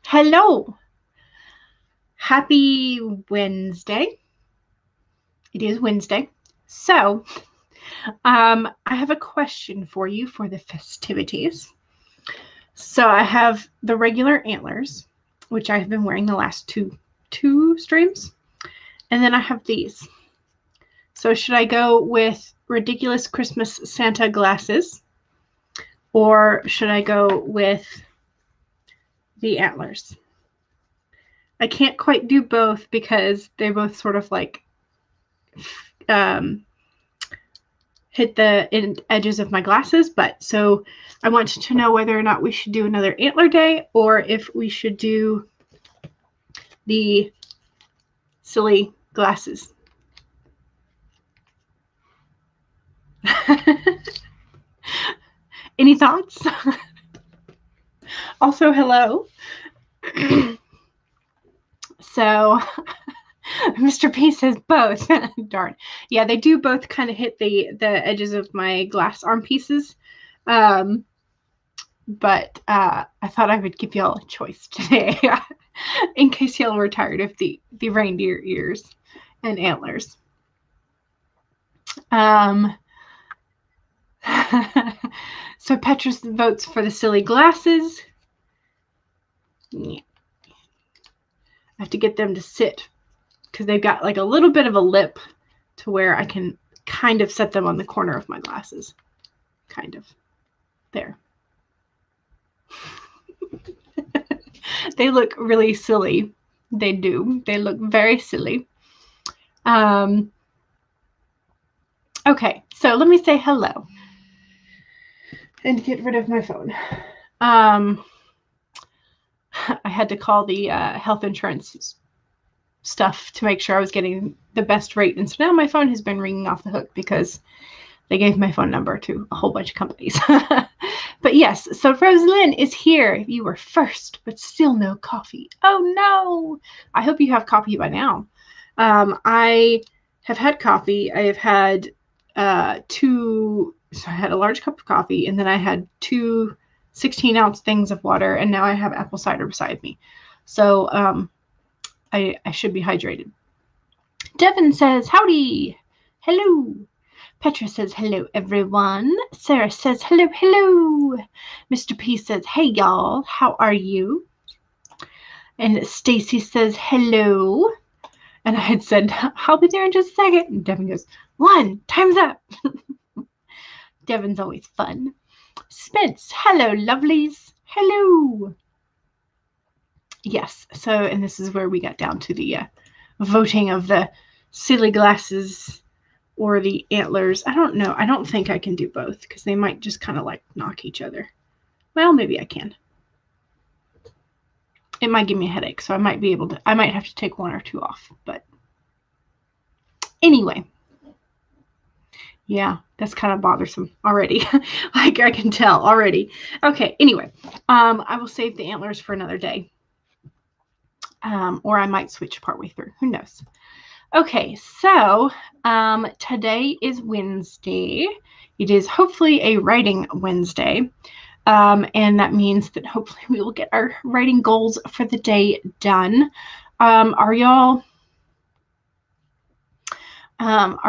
Hello. Happy Wednesday. It is Wednesday. So, I have a question for you for the festivities. So I have the regular antlers, which I have been wearing the last two streams. And then I have these. So should I go with ridiculous Christmas Santa glasses? Or should I go with the antlers? I can't quite do both because they both sort of like hit the edges of my glasses. But so I wanted to know whether or not we should do another antler day or if we should do the silly glasses. Any thoughts? Also, hello. So Mr. P says both. Darn. Yeah, they do both kind of hit the edges of my glass arm pieces. But I thought I would give y'all a choice today in case y'all were tired of the reindeer ears and antlers. So Petrus votes for the silly glasses. Yeah. I have to get them to sit because they've got like a little bit of a lip to where I can kind of set them on the corner of my glasses. Kind of. There. They look really silly. They do. They look very silly. Okay, so let me say hello and get rid of my phone. I had to call the health insurance stuff to make sure I was getting the best rate. And so now my phone has been ringing off the hook because they gave my phone number to a whole bunch of companies. But yes, so Rosalind is here. You were first, but still no coffee. Oh no! I hope you have coffee by now. I have had coffee. I have had so I had a large cup of coffee, and then I had 2 16-ounce things of water, and now I have apple cider beside me. So I should be hydrated. Devin says, howdy. Hello. Petra says, hello, everyone. Sarah says, hello, hello. Mr. P says, hey, y'all. How are you? And Stacy says, hello. And I had said, I'll be there in just a second. And Devin goes, 1, time's up. Devin's always fun. Spence, hello, lovelies. Hello. Yes, so, and this is where we got down to the voting of the silly glasses or the antlers. I don't know. I don't think I can do both because they might just kind of like knock each other. Well, maybe I can. It might give me a headache, so I might be able to, I might have to take 1 or 2 off. But anyway. Yeah, that's kind of bothersome already. Like I can tell already. Okay, anyway, I will save the antlers for another day. Or I might switch partway through. Who knows? Okay, so today is Wednesday. It is hopefully a writing Wednesday. And that means that hopefully we will get our writing goals for the day done. Are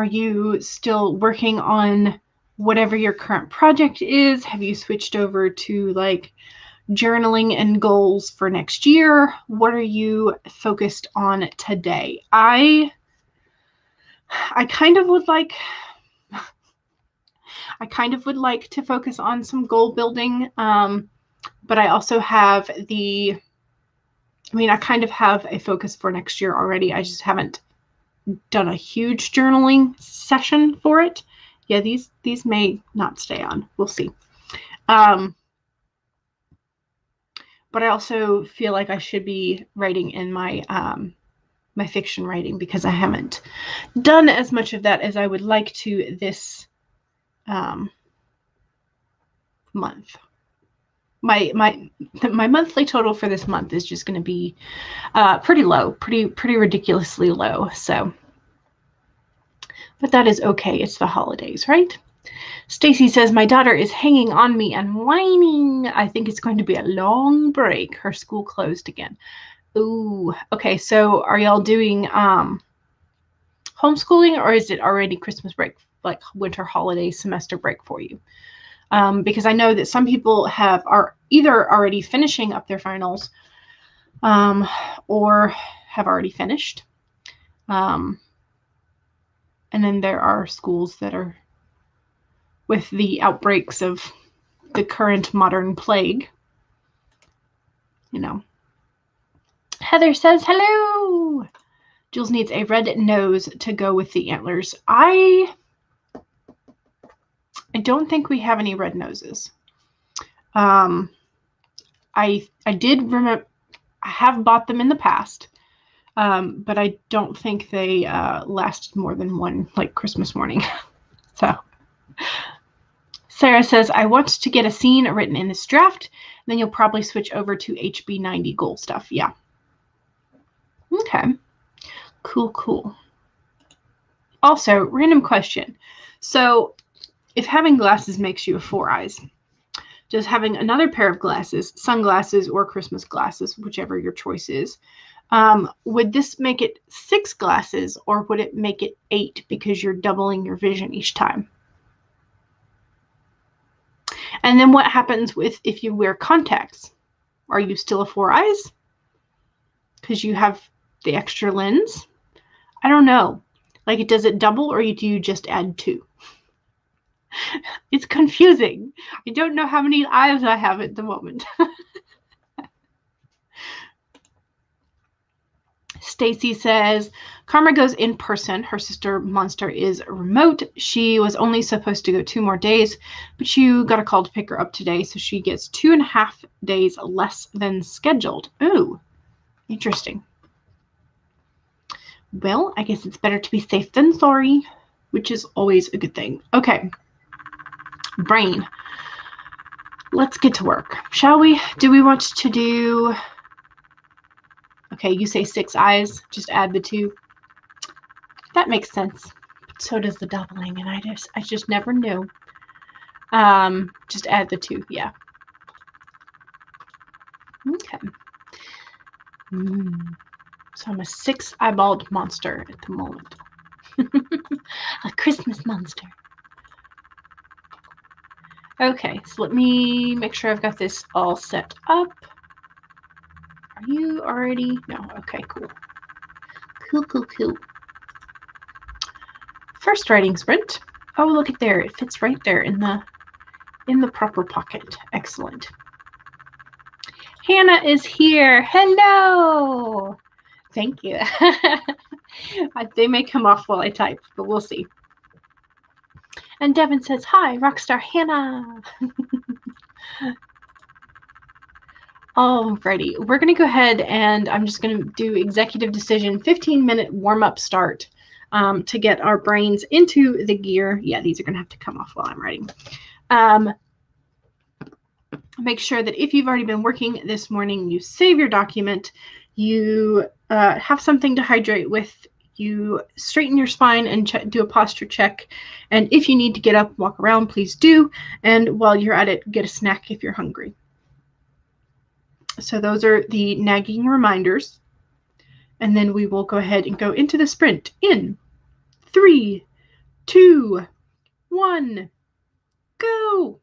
you still working on whatever your current project is? Have you switched over to like journaling and goals for next year? What are you focused on today? I kind of would like to focus on some goal building, but I also have I kind of have a focus for next year already. I just haven't done a huge journaling session for it. Yeah, these may not stay on. We'll see. But I also feel like I should be writing in my my fiction writing because I haven't done as much of that as I would like to this month. My monthly total for this month is just going to be pretty low, pretty ridiculously low. So, but that is okay. It's the holidays, right? Stacy says, my daughter is hanging on me and whining. I think it's going to be a long break. Her school closed again. Ooh, okay. So are y'all doing homeschooling, or is it already Christmas break, like winter holiday semester break for you? Because I know that some people are either already finishing up their finals or have already finished. And then there are schools that are with the outbreaks of the current modern plague. You know. Heather says, hello. Jules needs a red nose to go with the antlers. I don't think we have any red noses. I did remember, I have bought them in the past, but I don't think they lasted more than one like Christmas morning. So Sarah says, I want to get a scene written in this draft, then you'll probably switch over to HB90 goal stuff. Yeah. Okay. Cool. Also, random question. So if having glasses makes you a 4 eyes, does having another pair of glasses, sunglasses or Christmas glasses, whichever your choice is, would this make it 6 glasses, or would it make it 8 because you're doubling your vision each time? And then what happens if you wear contacts? Are you still a 4 eyes? Because you have the extra lens? I don't know. Like, does it double, or do you just add 2? It's confusing. I don't know how many eyes I have at the moment. Stacy says, Karma goes in person. Her sister Monster is remote. She was only supposed to go 2 more days, but you got a call to pick her up today, so she gets 2.5 days less than scheduled. Ooh, interesting. Well, I guess it's better to be safe than sorry, which is always a good thing. Okay. Brain. Let's get to work, shall we? Do we want to do... Okay, you say 6 eyes, just add the 2. That makes sense. So does the Dawdling, and I just never knew. Just add the 2, yeah. Okay. So I'm a 6-eyeballed monster at the moment. A Christmas monster. Okay, so let me make sure I've got this all set up. Are you already? No, okay, cool. Cool. First writing sprint. Oh, look at there. It fits right there in the proper pocket. Excellent. Hannah is here. Hello. Thank you. They may come off while I type, but we'll see. And Devin says, hi, Rockstar Hannah. Alrighty, we're going to go ahead and I'm just going to do executive decision, 15-minute warm-up start to get our brains into the gear. Yeah, these are going to have to come off while I'm writing. Make sure that if you've already been working this morning, you save your document, you have something to hydrate with, you straighten your spine and do a posture check. And if you need to get up, walk around, please do. And while you're at it, get a snack if you're hungry. So those are the nagging reminders. And then we will go ahead and go into the sprint in 3, 2, 1, go.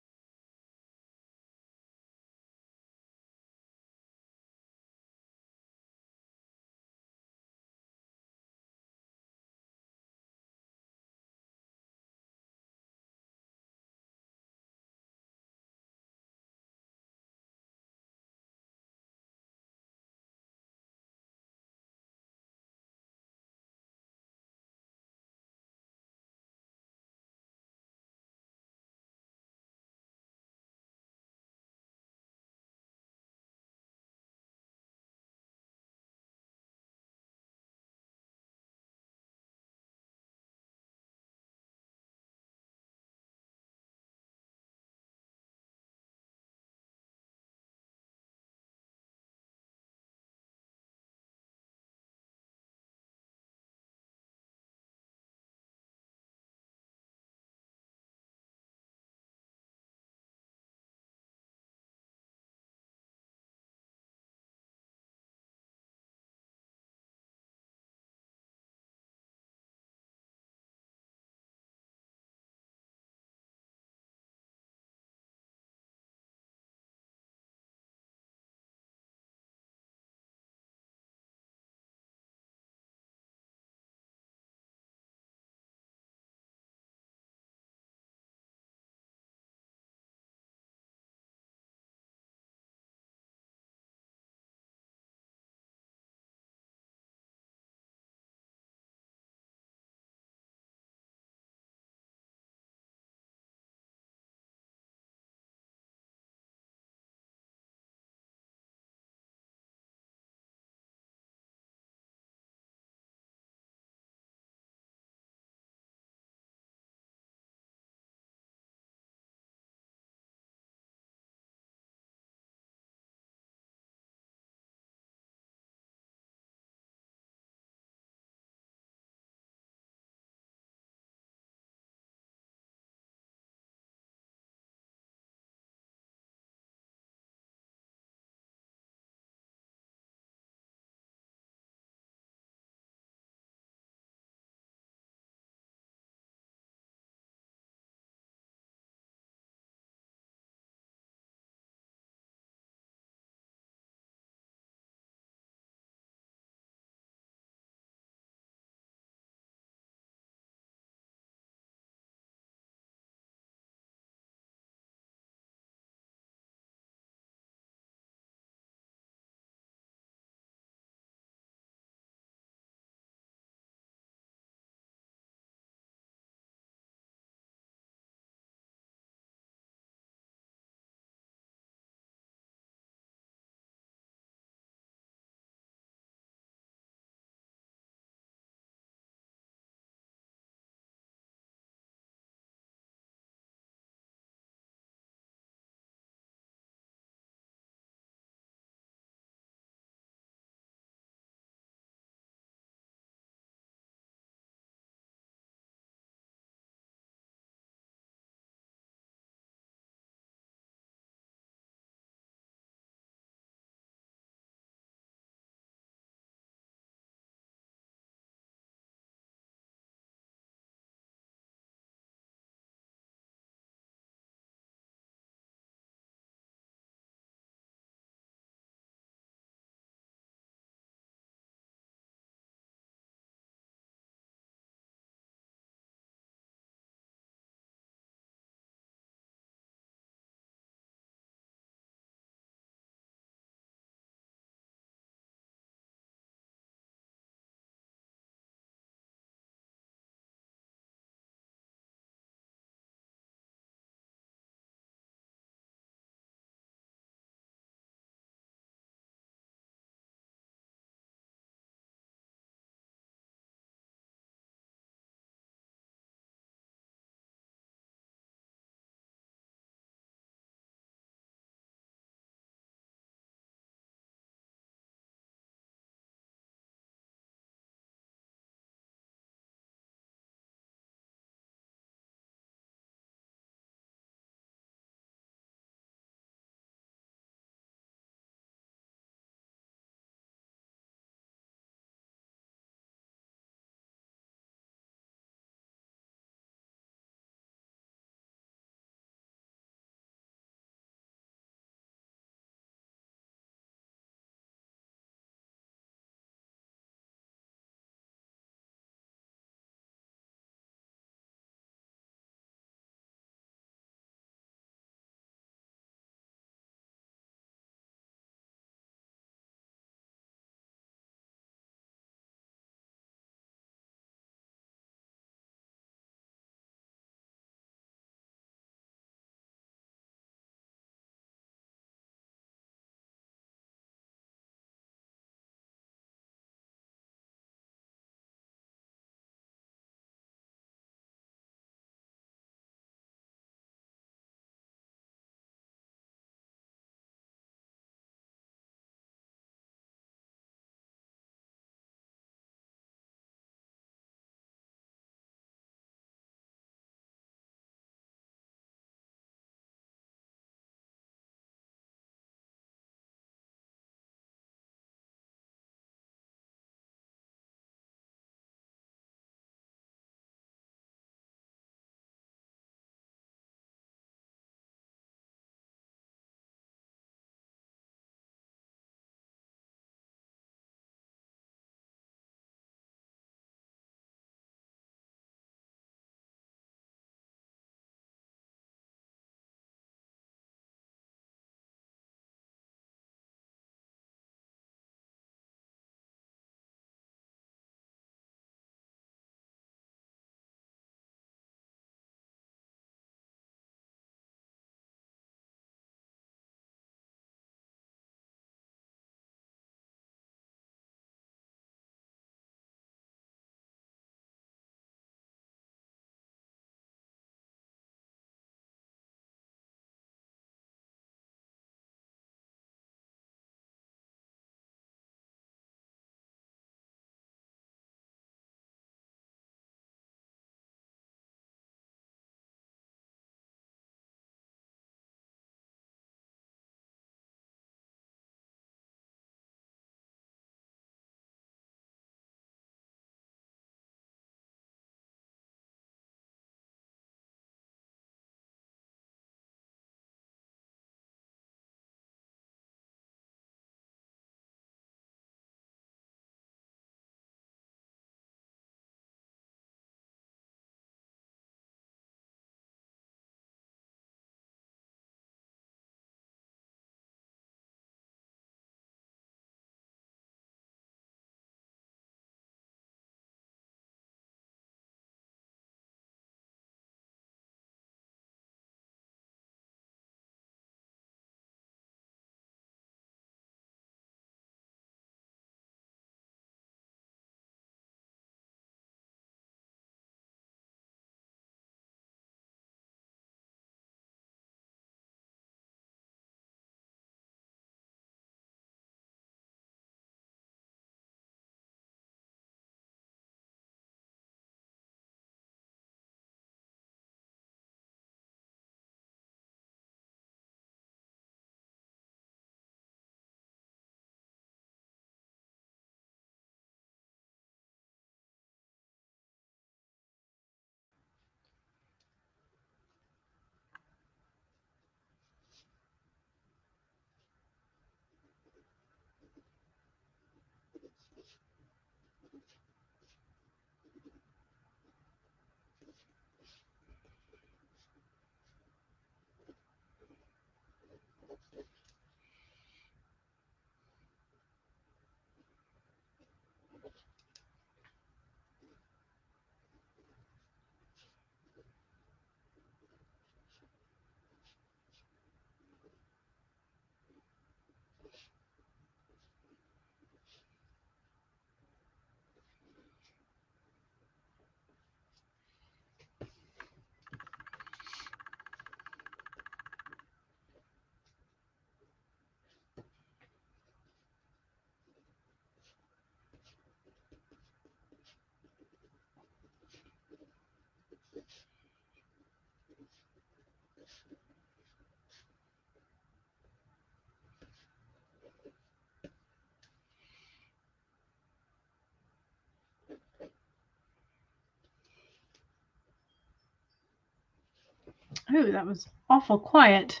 Oh, that was awful quiet.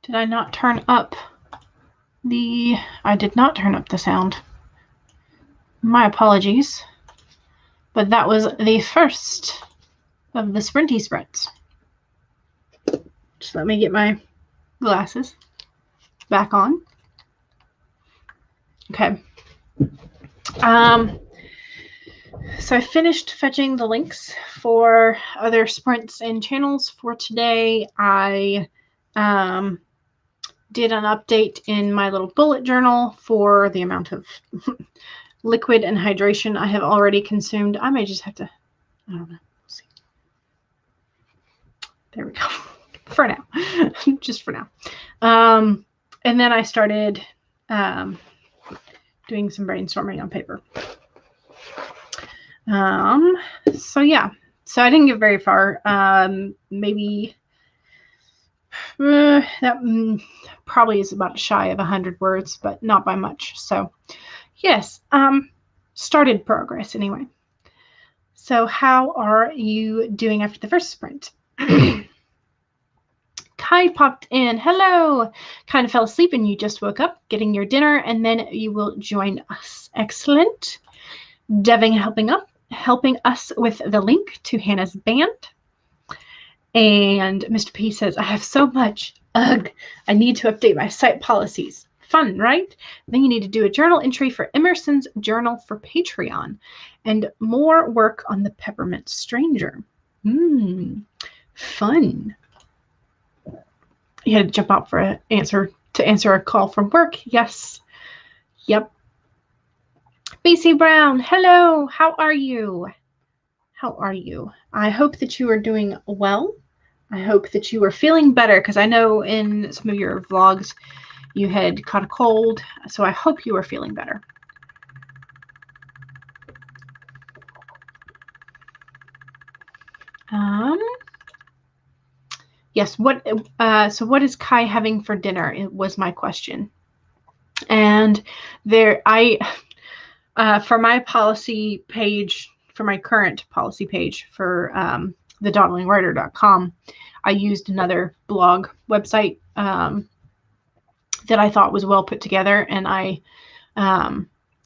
Did I not turn up the... I did not turn up the sound. My apologies. But that was the first of the sprinty sprints. Just let me get my glasses back on. Okay. So I finished fetching the links for other sprints and channels for today. I did an update in my little bullet journal for the amount of liquid and hydration I have already consumed. I may just have to, I don't know. We'll see. There we go. For now. Just for now. And then I started doing some brainstorming on paper. So yeah. So I didn't get very far. Maybe that probably is about shy of 100 words, but not by much. So yes, started progress anyway. So how are you doing after the first sprint? Kai popped in. Hello. Kind of fell asleep and you just woke up, getting your dinner, and then you will join us. Excellent. Devin helping us with the link to Hannah's band. And Mr. P says, I have so much. Ugh, I need to update my site policies. Fun, right? Then you need to do a journal entry for Emerson's Journal for Patreon and more work on the Peppermint Stranger. Fun. You had to jump out for an answer to answer a call from work. Yes. Yep. BC Brown, hello. How are you? How are you? I hope that you are doing well. I hope that you are feeling better, because I know in some of your vlogs you had caught a cold. So I hope you are feeling better. Yes, so what is Kai having for dinner? It was my question. And there for my policy page, for my current policy page for thedawdlingwriter.com, I used another blog website that I thought was well put together, and I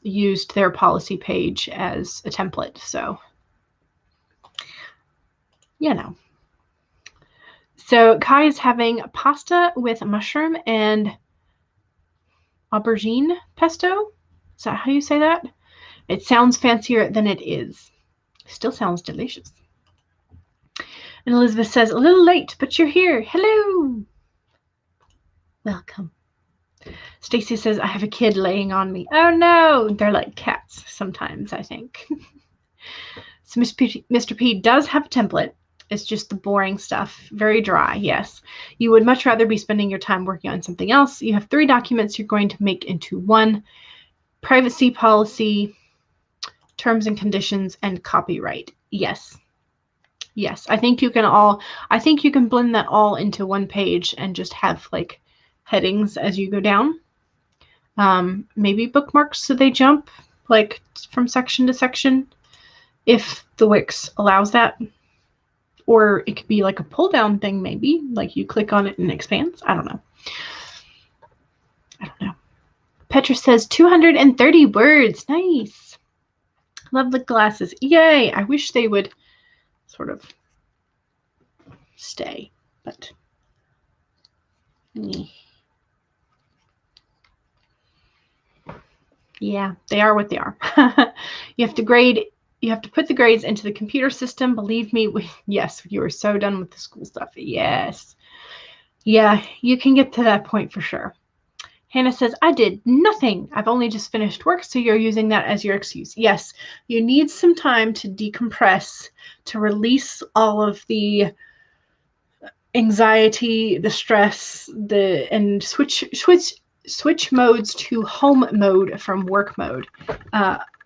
used their policy page as a template. So, you know. So Kai is having pasta with mushroom and aubergine pesto. Is that how you say that? It sounds fancier than it is. Still sounds delicious. And Elizabeth says, a little late, but you're here. Hello. Welcome. Stacy says, I have a kid laying on me. Oh no, they're like cats sometimes, I think. So Mr. P does have a template. It's just the boring stuff. Very dry, yes. You would much rather be spending your time working on something else. You have 3 documents you're going to make into one: privacy policy, terms and conditions, and copyright. Yes. Yes. I think you can blend that all into one page and just have like headings as you go down. Maybe bookmarks so they jump like from section to section, if the Wix allows that. Or it could be like a pull down thing, maybe like you click on it and it expands. I don't know. Petra says 230 words. Nice. Love the glasses. Yay. I wish they would sort of stay, but yeah, they are what they are. You have to grade. You have to put the grades into the computer system. Believe me, yes, you are so done with the school stuff. Yes. Yeah, you can get to that point for sure. Hannah says, I did nothing. I've only just finished work, so you're using that as your excuse. Yes, you need some time to decompress, to release all of the anxiety, the stress, and switch modes to home mode from work mode.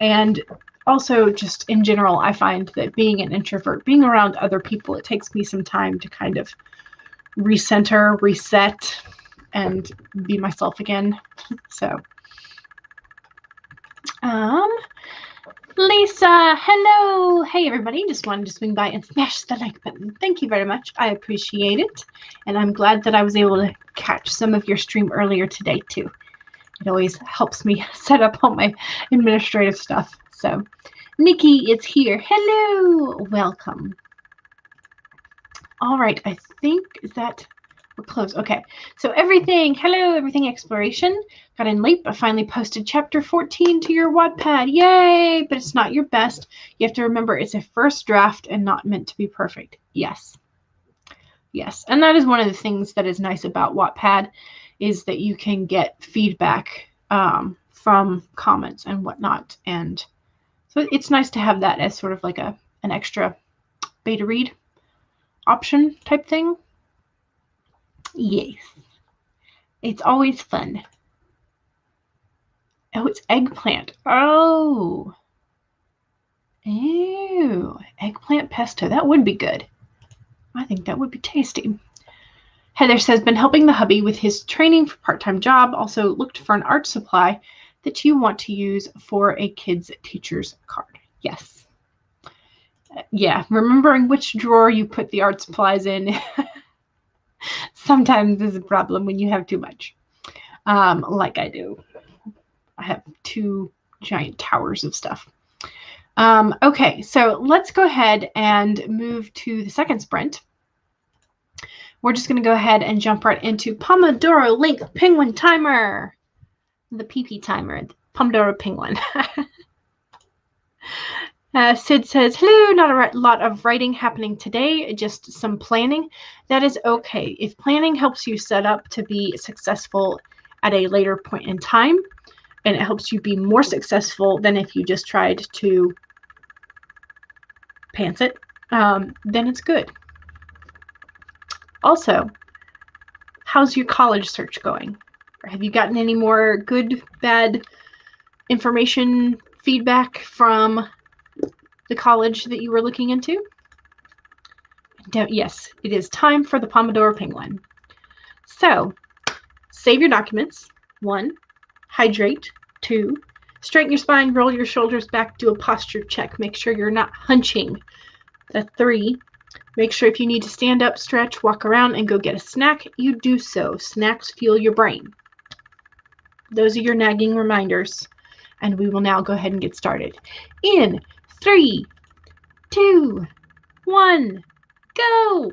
And also, just in general, I find that being an introvert, being around other people, it takes me some time to kind of recenter, reset, and be myself again. So, Lisa, hello. Hey, everybody. Just wanted to swing by and smash the like button. Thank you very much. I appreciate it. And I'm glad that I was able to catch some of your stream earlier today, too. It always helps me set up all my administrative stuff. So, Nikki is here. Hello. Welcome. All right. I think that we're close. Okay. So everything exploration. Got in late, but finally posted chapter 14 to your Wattpad. Yay! But it's not your best. You have to remember it's a first draft and not meant to be perfect. Yes. Yes. And that is one of the things that is nice about Wattpad is that you can get feedback from comments and whatnot. And so it's nice to have that as sort of like an extra beta read option type thing. Yes. It's always fun. Oh, it's eggplant. Oh. Ew. Eggplant pesto. That would be good. I think that would be tasty. Heather says, been helping the hubby with his training for part-time job. Also looked for an art supply that you want to use for a kid's teacher's card. Yes. Yeah. Remembering which drawer you put the art supplies in sometimes is a problem when you have too much. Like I do. I have 2 giant towers of stuff. Okay, so let's go ahead and move to the second sprint. We're just going to go ahead and jump right into Pomodoro Link Penguin Timer. The PP timer, Pomodoro Penguin. Sid says, hello, not a lot of writing happening today, just some planning. That is okay. If planning helps you set up to be successful at a later point in time, and it helps you be more successful than if you just tried to pants it, then it's good. Also, how's your college search going? Have you gotten any more good, bad information, feedback from the college that you were looking into? Yes, it is time for the Pomodoro Penguin. So, save your documents. 1, hydrate. 2, straighten your spine, roll your shoulders back, do a posture check. Make sure you're not hunching. 3, make sure if you need to stand up, stretch, walk around, and go get a snack, you do so. Snacks fuel your brain. Those are your nagging reminders. And we will now go ahead and get started. In 3, 2, 1, go!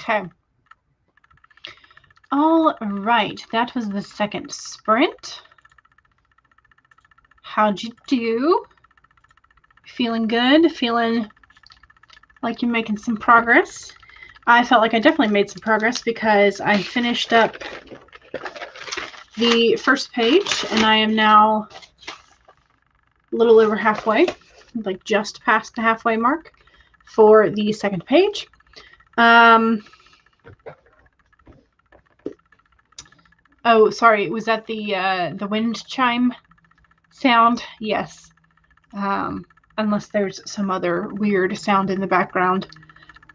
Okay. All right. That was the second sprint. How'd you do? Feeling good? Feeling like you're making some progress? I felt like I definitely made some progress because I finished up the first page and I am now a little over halfway, like just past the halfway mark for the second page. Oh, sorry, was that the wind chime sound? Yes. Unless there's some other weird sound in the background.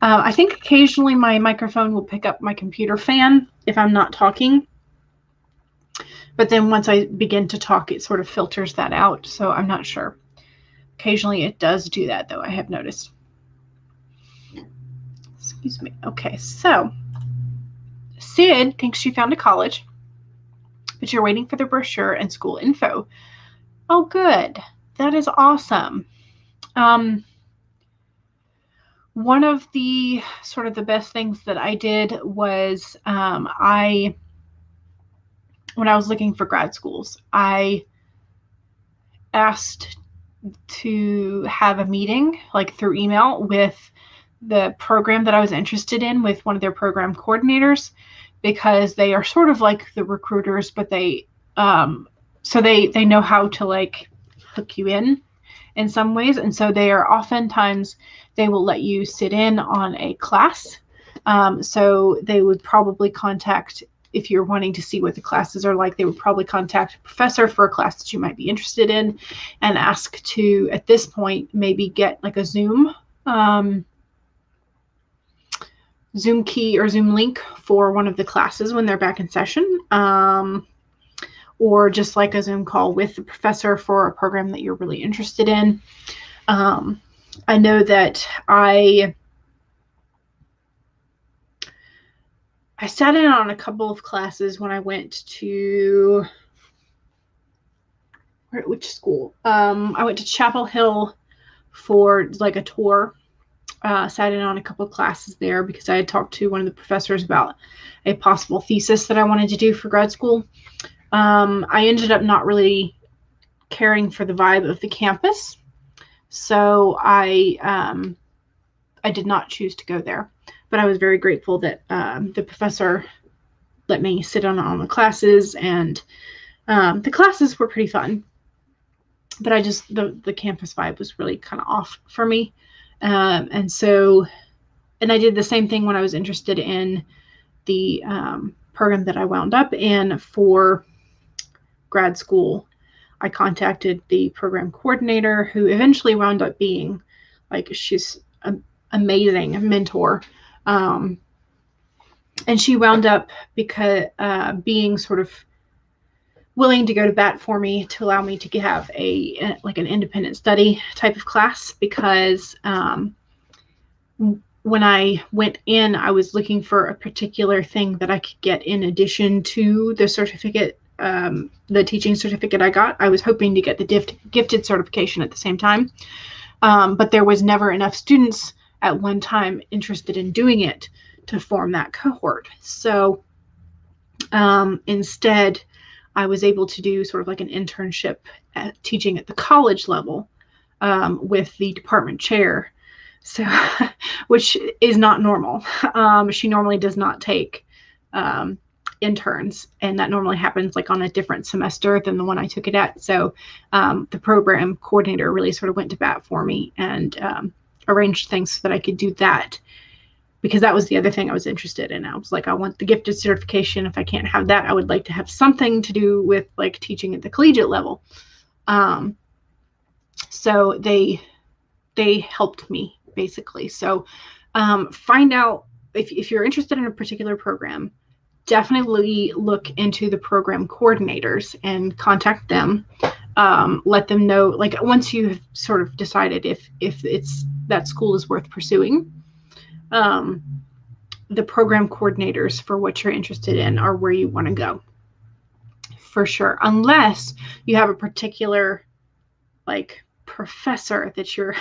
I think occasionally my microphone will pick up my computer fan if I'm not talking. But then once I begin to talk, it sort of filters that out. So I'm not sure. Occasionally it does do that, though, I have noticed. Excuse me. Okay, so Sid thinks she found a college, but you're waiting for the brochure and school info. Oh, good. That is awesome. One of the sort of the best things that I did was when I was looking for grad schools, I asked to have a meeting, like through email, with the program that I was interested in with one of their program coordinators, because they are sort of like the recruiters, but they so they know how to like hook you in some ways. And so they are oftentimes, they will let you sit in on a class. So they would probably contact, if you're wanting to see what the classes are like, they would probably contact a professor for a class that you might be interested in and ask to, at this point, maybe get like a Zoom key or Zoom link for one of the classes when they're back in session. Or just like a Zoom call with the professor for a program that you're really interested in. I know that I sat in on a couple of classes when I went to, which school? I went to Chapel Hill for like a tour. Sat in on a couple of classes there because I had talked to one of the professors about a possible thesis that I wanted to do for grad school. I ended up not really caring for the vibe of the campus, so I did not choose to go there. But I was very grateful that the professor let me sit on the classes, and the classes were pretty fun. But I just, the campus vibe was really kind of off for me. And I did the same thing when I was interested in the program that I wound up in for grad school. I contacted the program coordinator, who eventually wound up being, like, she's an amazing mentor. And she wound up being sort of willing to go to bat for me to allow me to have an independent study type of class, because when I went in, I was looking for a particular thing that I could get in addition to the certificate, the teaching certificate I got. I was hoping to get the gifted certification at the same time, but there was never enough students at one time interested in doing it to form that cohort. So instead, I was able to do sort of like an internship teaching at the college level with the department chair. So, which is not normal. She normally does not take interns, and that normally happens like on a different semester than the one I took it at. So the program coordinator really sort of went to bat for me and arranged things so that I could do that, because that was the other thing I was interested in. I was like, I want the gifted certification. If I can't have that, I would like to have something to do with like teaching at the collegiate level. So they helped me basically. So find out if you're interested in a particular program, definitely look into the program coordinators and contact them. Let them know, like, once you've sort of decided if it's that school is worth pursuing, the program coordinators for what you're interested in are where you want to go for sure, unless you have a particular like professor that you're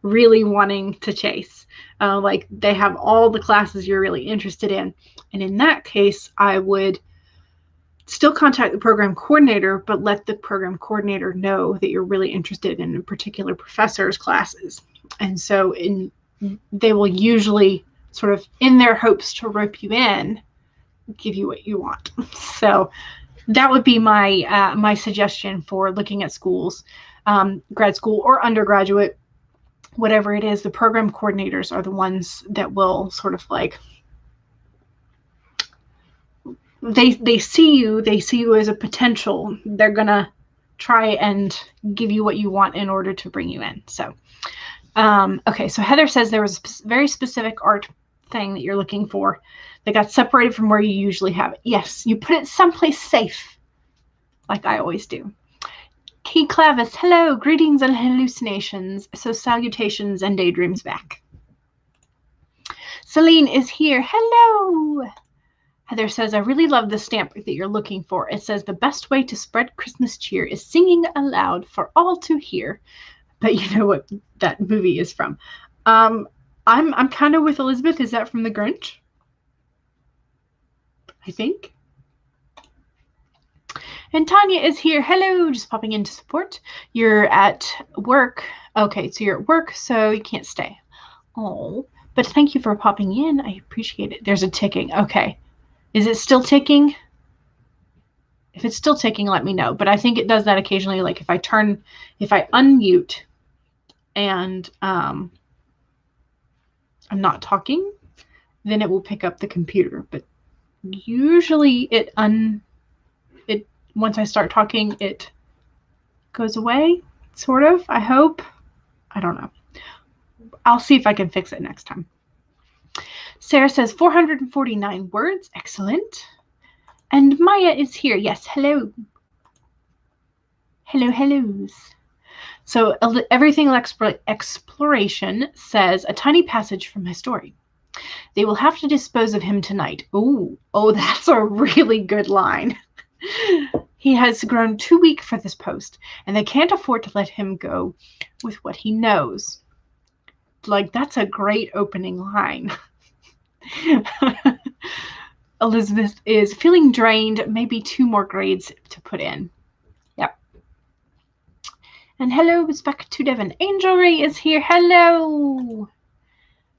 really wanting to chase. Like they have all the classes you're really interested in. And in that case, I would still contact the program coordinator, but let the program coordinator know that you're really interested in a particular professor's classes. And so they will usually sort of, in their hopes to rope you in, give you what you want. So that would be my my suggestion for looking at schools, grad school or undergraduate, whatever it is. The program coordinators are the ones that will sort of like, they see you as a potential. They're gonna try and give you what you want in order to bring you in. So okay, so Heather says there was a very specific art thing that you're looking for that got separated from where you usually have it. Yes, you put it someplace safe, like I always do. Key Clavis, hello, greetings and hallucinations. So salutations and daydreams back. Celine is here, hello. Heather says, I really love the stamp that you're looking for. It says the best way to spread Christmas cheer is singing aloud for all to hear. But you know what that movie is from. I'm kind of with Elizabeth. Is that from The Grinch? I think. And Tanya is here. Hello, just popping in to support. You're at work. Okay, so you're at work, so you can't stay. Oh, but thank you for popping in. I appreciate it. There's a ticking. Okay. Is it still ticking? If it's still ticking, let me know. But I think it does that occasionally. Like if I unmute and I'm not talking, then it will pick up the computer. But usually once I start talking, it goes away, sort of, I hope. I don't know. I'll see if I can fix it next time. Sarah says 449 words. Excellent. And Maya is here. Yes, hello. Hello, hellos. So Everything Exploration says a tiny passage from my story. They will have to dispose of him tonight. Oh, that's a really good line. He has grown too weak for this post, and they can't afford to let him go with what he knows. Like, that's a great opening line. Elizabeth is feeling drained, maybe 2 more grades to put in. Yep. And hello, it's back to Devon. Angel Ray is here. Hello.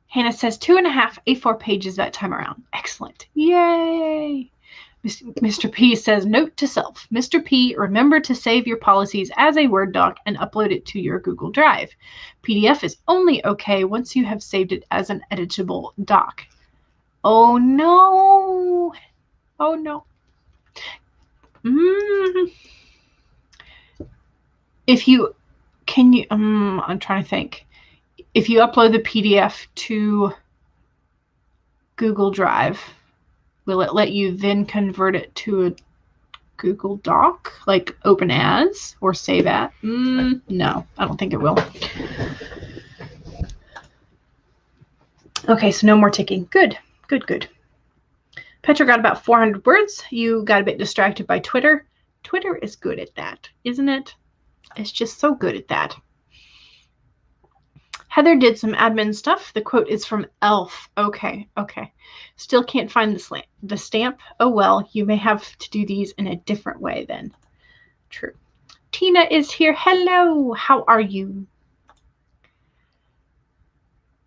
Hannah says 2.5 A4 pages that time around. Excellent. Yay. Mr. P says, note to self. Mr. P, remember to save your policies as a Word doc and upload it to your Google Drive. PDF is only okay once you have saved it as an editable doc. Oh, no. Oh, no. I'm trying to think. If you upload the PDF to Google Drive, will it let you then convert it to a Google Doc, like open as or save at? No, I don't think it will. Okay, so no more ticking. Good, good, good. Petra got about 400 words. You got a bit distracted by Twitter. Twitter is good at that, isn't it? It's just so good at that. Heather did some admin stuff. The quote is from Elf. Okay, okay. Still can't find the stamp. Oh, well, you may have to do these in a different way then. True. Tina is here. Hello. How are you?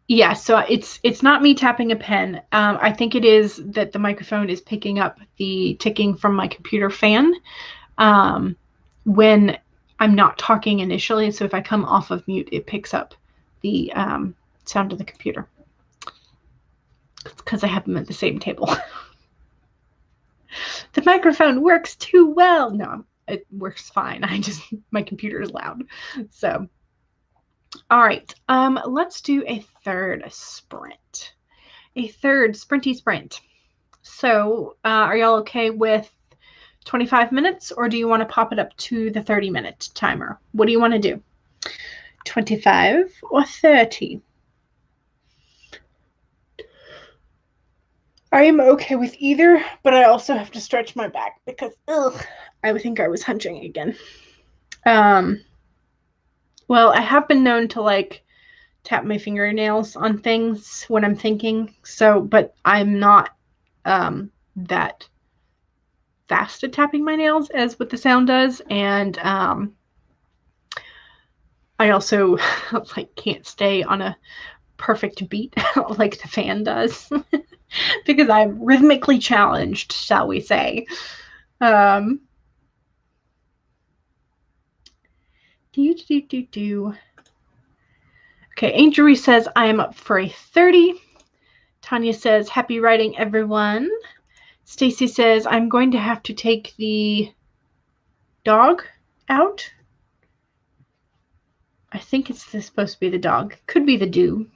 Yeah, so it's not me tapping a pen. I think it is that the microphone is picking up the ticking from my computer fan when I'm not talking initially. So if I come off of mute, it picks up the sound of the computer. It's because I have them at the same table. The microphone works too well. No, it works fine. My computer is loud. So, all right. Let's do a third sprint. A third sprinty sprint. So, are y'all okay with 25 minutes, or do you want to pop it up to the 30-minute timer? What do you want to do? 25 or 30? I am okay with either, but I also have to stretch my back because I would think I was hunching again. Well, I have been known to like tap my fingernails on things when I'm thinking. So, but I'm not that fast at tapping my nails as what the sound does. And I also like can't stay on a perfect beat like the fan does because I'm rhythmically challenged, shall we say. Okay, Angel Reese says, I am up for a 30. Tanya says, happy writing, everyone. Stacy says, I'm going to have to take the dog out. I think it's supposed to be the dog. Could be the do.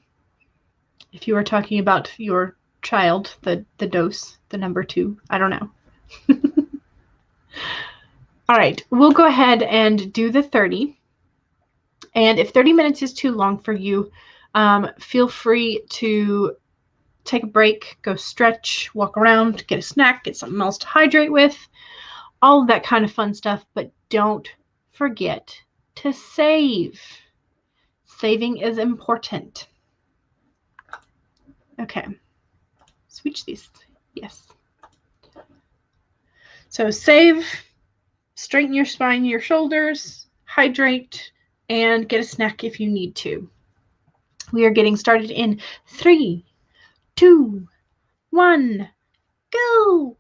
If you were talking about your child, the dose, the number 2. I don't know. All right, we'll go ahead and do the 30. And if 30 minutes is too long for you, feel free to take a break, go stretch, walk around, get a snack, get something else to hydrate with, all of that kind of fun stuff. But don't forget to save. Saving is important. Okay, switch these. Yes. So save, straighten your spine, your shoulders, hydrate, and get a snack if you need to. We are getting started in 3, 2, 1, go!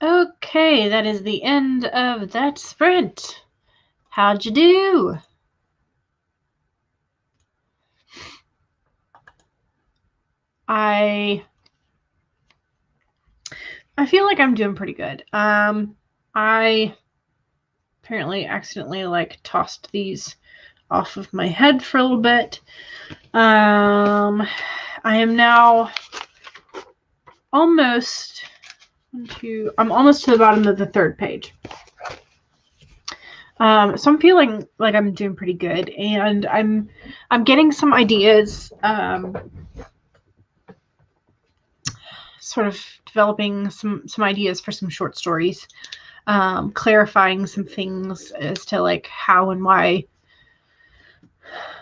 Okay, that is the end of that sprint. How'd you do? I feel like I'm doing pretty good. I apparently accidentally like tossed these off of my head for a little bit. I am now almost I'm almost to the bottom of the third page. So I'm feeling like I'm doing pretty good, and I'm getting some ideas, sort of developing some ideas for some short stories, clarifying some things as to like how and why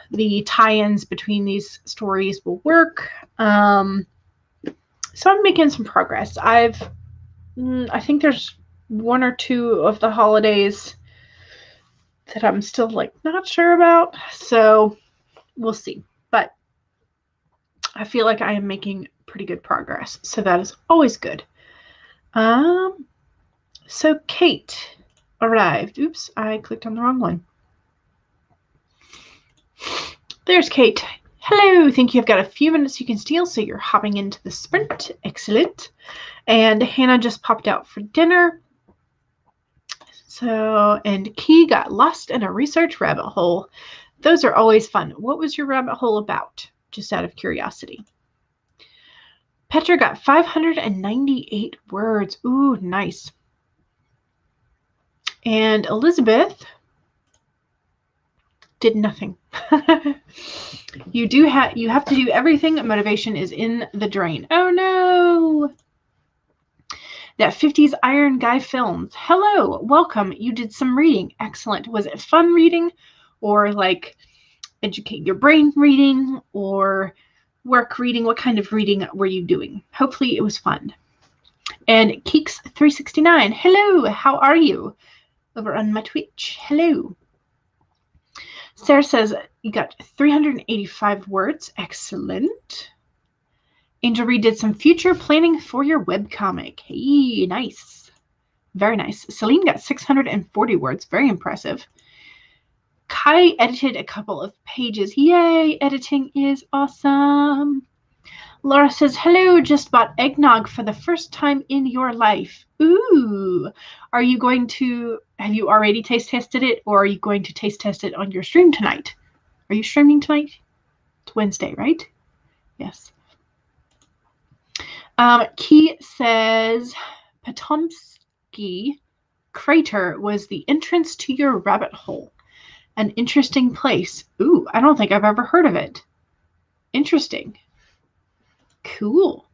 the tie-ins between these stories will work. So I'm making some progress. I think there's one or two of the holidays that I'm still like not sure about, so we'll see. But I feel like I am making pretty good progress, so that is always good. So Kate arrived. Oops, I clicked on the wrong one. There's Kate. Hello, think you've got a few minutes you can steal, so you're hopping into the sprint. Excellent. And Hannah just popped out for dinner. So, and Key got lost in a research rabbit hole. Those are always fun. What was your rabbit hole about? Just out of curiosity. Petra got 598 words. Ooh, nice. And Elizabeth did nothing. You have to do everything. Motivation is in the drain. Oh no. That 50s Iron Guy Films. Hello, welcome. You did some reading. Excellent. Was it fun reading, or like educate your brain reading, or work reading? What kind of reading were you doing? Hopefully it was fun. And Keeks369. Hello, how are you? Over on my Twitch. Hello. Sarah says you got 385 words. Excellent. Angel Reed did some future planning for your webcomic. Hey, nice. Very nice. Celine got 640 words. Very impressive. Kai edited a couple of pages. Yay, editing is awesome. Laura says, hello, just bought eggnog for the first time in your life. Ooh. Have you already taste tested it, or are you going to taste test it on your stream tonight? Are you streaming tonight? It's Wednesday, right? Yes. Key says, Potomsky Crater was the entrance to your rabbit hole. An interesting place. Ooh, I don't think I've ever heard of it. Interesting. Cool.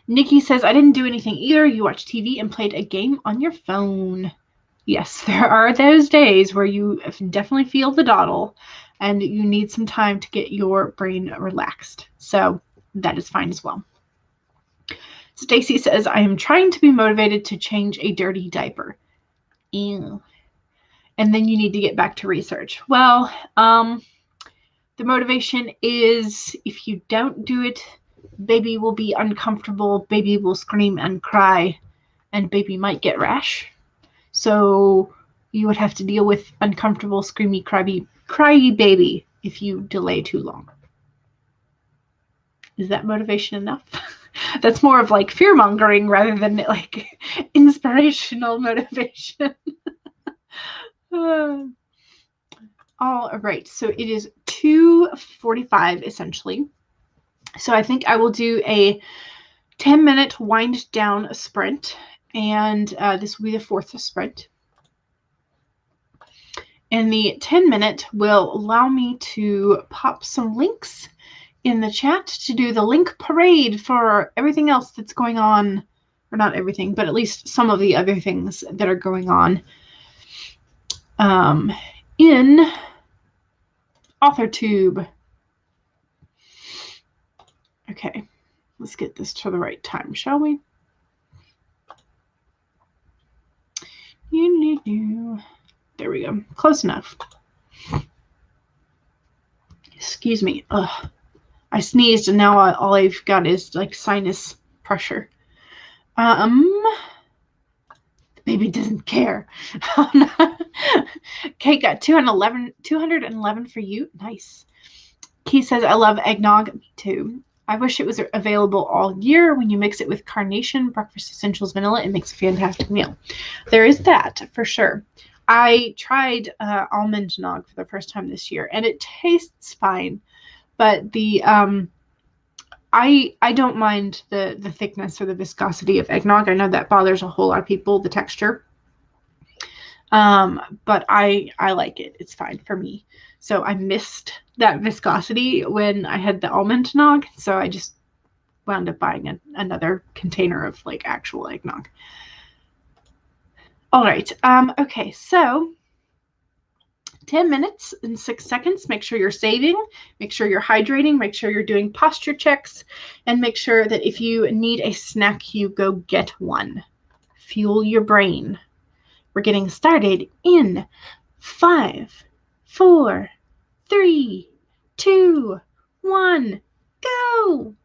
Nikki says, I didn't do anything either. You watched TV and played a game on your phone. Yes, there are those days where you definitely feel the dawdle and you need some time to get your brain relaxed. So that is fine as well. Stacy says, I am trying to be motivated to change a dirty diaper. Ew. And then you need to get back to research. Well, the motivation is if you don't do it, baby will be uncomfortable, baby will scream and cry, and baby might get rash. So you would have to deal with uncomfortable, screamy, cryy baby if you delay too long. Is that motivation enough? That's more of like fear-mongering rather than like inspirational motivation. All right, so it is 2:45 essentially. So I think I will do a 10-minute wind down sprint, and this will be the fourth sprint. And the 10-minute will allow me to pop some links in the chat to do the link parade for everything else that's going on, or not everything, but at least some of the other things that are going on in AuthorTube. Okay, let's get this to the right time, shall we? There we go. Close enough. Excuse me. Ugh. I sneezed and now all I've got is like sinus pressure. Baby doesn't care. Kate got 211 for you. Nice. Keith says, I love eggnog. Me too. I wish it was available all year. When you mix it with carnation, breakfast essentials, vanilla, it makes a fantastic meal. There is that for sure. I tried almond nog for the first time this year, and it tastes fine, but the I don't mind the thickness or the viscosity of eggnog. I know that bothers a whole lot of people, the texture. But I like it. It's fine for me. So I missed that viscosity when I had the almond nog, so I just wound up buying another container of like actual eggnog. All right. Okay, so 10 minutes and 6 seconds. Make sure you're saving, make sure you're hydrating, make sure you're doing posture checks, and make sure that if you need a snack, you go get one. Fuel your brain. We're getting started in 5, 4, 3, 2, 1, go!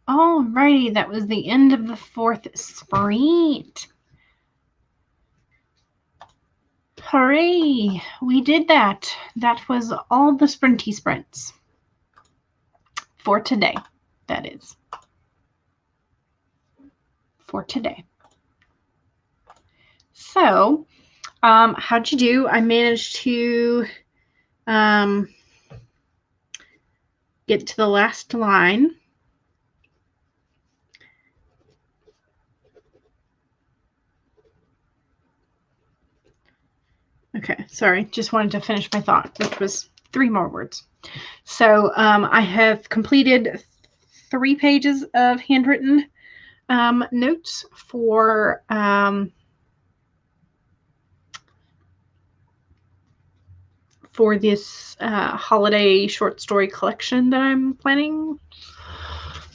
Alrighty, that was the end of the 4th sprint. Hooray! We did that. That was all the sprinty sprints. For today, that is. For today. So, how'd you do? I managed to get to the last line. Okay, sorry, just wanted to finish my thought, which was 3 more words. So I have completed 3 pages of handwritten notes for this holiday short story collection that I'm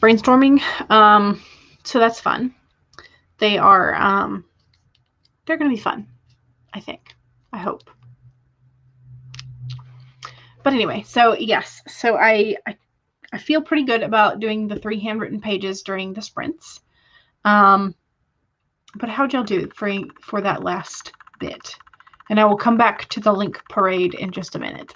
brainstorming. So that's fun. They are they're gonna be fun, I think. I hope. But anyway, so yes, so I feel pretty good about doing the 3 handwritten pages during the sprints. But how'd y'all do for that last bit? And I will come back to the link parade in just a minute.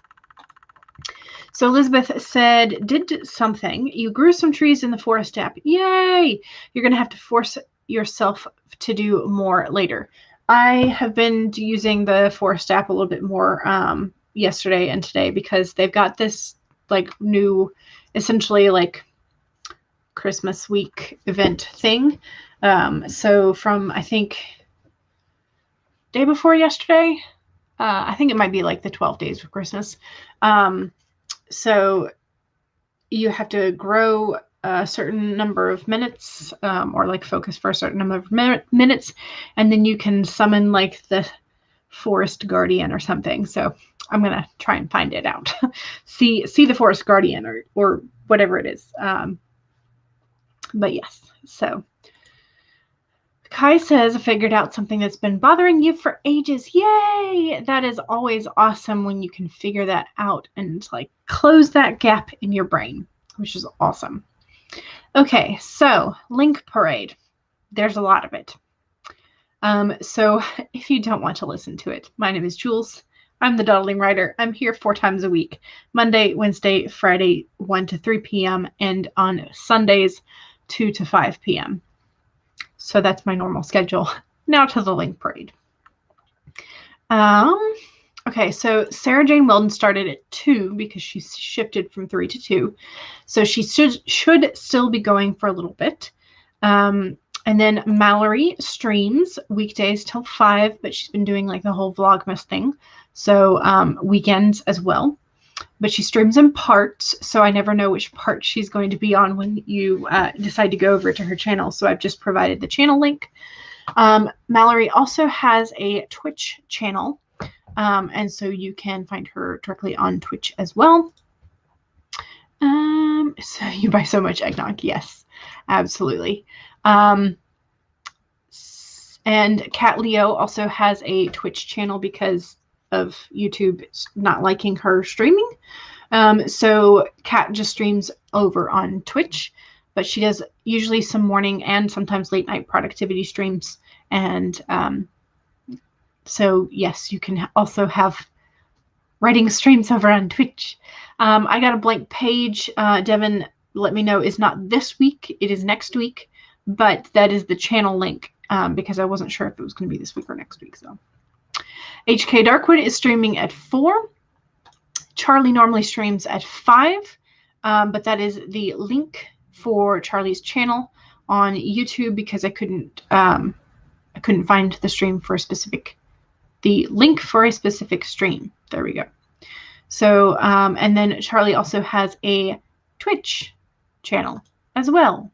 So Elizabeth said, did something. You grew some trees in the forest app. Yay! You're going to have to force yourself to do more later. I have been using the forest app a little bit more yesterday and today because they've got this like new, essentially like Christmas week event thing. So from, I think, day before yesterday, I think it might be like the 12 days of Christmas. So you have to grow a certain number of minutes, or like focus for a certain number of minutes, and then you can summon like the forest guardian or something. So I'm gonna try and find it out. see the forest guardian or whatever it is. But yes, so Kai says, I figured out something that's been bothering you for ages. Yay! That is always awesome when you can figure that out and like close that gap in your brain, which is awesome. Okay, so link parade. There's a lot of it. So if you don't want to listen to it, my name is Jules. I'm the Dawdling Writer. I'm here 4 times a week, Monday, Wednesday, Friday, 1 to 3 p.m. and on Sundays, 2 to 5 p.m. So that's my normal schedule. Now to the link parade. Okay, so Sarah Jane Weldon started at 2 because she shifted from 3 to 2. So she should still be going for a little bit. And then Mallory streams weekdays till 5, but she's been doing like the whole Vlogmas thing. So weekends as well. But she streams in parts, so I never know which part she's going to be on when you decide to go over to her channel. So I've just provided the channel link. Mallory also has a Twitch channel, and so you can find her directly on Twitch as well. So you buy so much eggnog. Yes, absolutely. And Kat Leo also has a Twitch channel because of YouTube not liking her streaming. So Kat just streams over on Twitch, but she does usually some morning and sometimes late night productivity streams. And so yes, you can also have writing streams over on Twitch. I got a blank page. Devin let me know is not this week. It is next week, but that is the channel link because I wasn't sure if it was going to be this week or next week. So HK Darkwood is streaming at 4. Charlie normally streams at 5, but that is the link for Charlie's channel on YouTube because I couldn't find the link for a specific stream. There we go. So, and then Charlie also has a Twitch channel as well.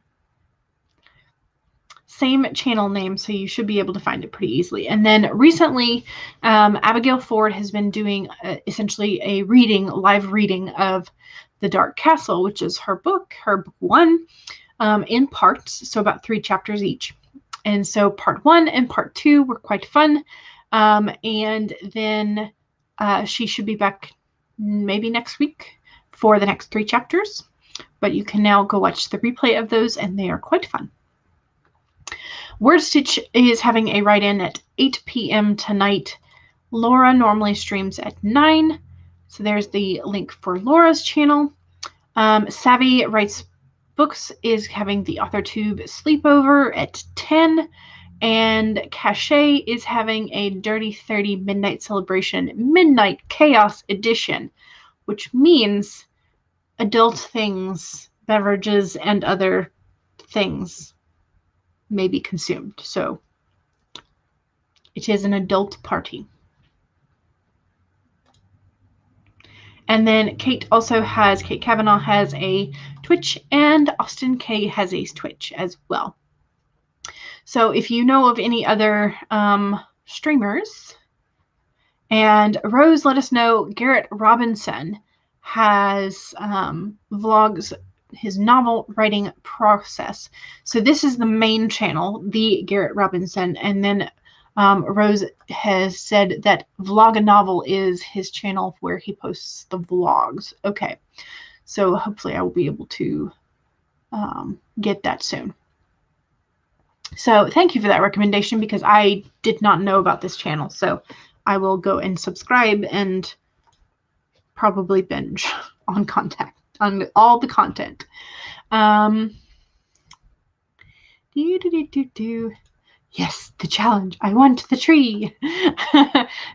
Same channel name, so you should be able to find it pretty easily. And then recently, Abigail Ford has been doing essentially a live reading of The Dark Castle, which is her book 1, in parts, so about 3 chapters each. And so part 1 and part 2 were quite fun. And then she should be back maybe next week for the next 3 chapters. but you can now go watch the replay of those, and they are quite fun. Word Stitch is having a write-in at 8 p.m. tonight. Laura normally streams at 9, so there's the link for Laura's channel. Savvy Writes Books is having the AuthorTube sleepover at 10, and KaShay is having a Dirty 30 Midnight Celebration Midnight Chaos Edition, which means adult things, beverages, and other things may be consumed. So it is an adult party. And then Kate Cavanaugh has a Twitch, and Austin K has a Twitch as well. So if you know of any other streamers, and Rose, let us know. Garrett Robinson has vlogs his novel writing process. So this is the main channel, the Garrett Robinson, and then Rose has said that Vlog a Novel is his channel where he posts the vlogs. Okay, so hopefully I will be able to get that soon. So thank you for that recommendation, because I did not know about this channel. So I will go and subscribe and probably binge on all the content. Yes, the challenge. I want the tree.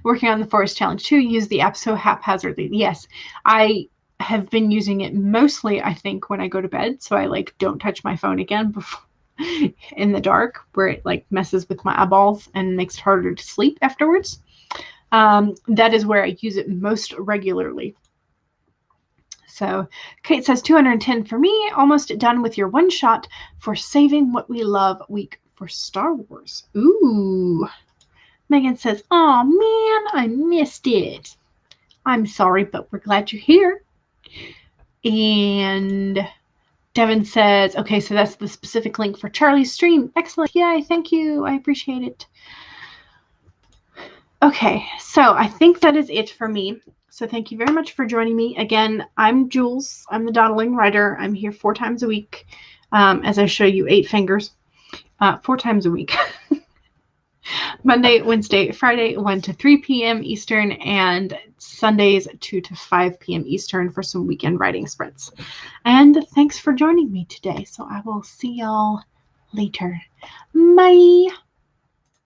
Working on the forest challenge too. Use the app so haphazardly. Yes, I have been using it mostly, I think, when I go to bed. So I don't touch my phone again before in the dark, where it messes with my eyeballs and makes it harder to sleep afterwards. That is where I use it most regularly. So Kate says 210 for me. Almost done with your one shot for Saving What We Love week for Star Wars. Ooh. Megan says, oh man, I missed it. I'm sorry, but we're glad you're here. And Devin says, okay, so that's the specific link for Charlie's stream. Excellent. Yay, thank you. I appreciate it. Okay, so I think that is it for me. So thank you very much for joining me. Again, I'm Jules. I'm the Dawdling writer. I'm here 4 times a week, as I show you 8 fingers. 4 times a week. Monday, Wednesday, Friday, 1 to 3 p.m. Eastern, and Sundays, 2 to 5 p.m. Eastern for some weekend writing sprints. And thanks for joining me today. So I will see y'all later. Bye.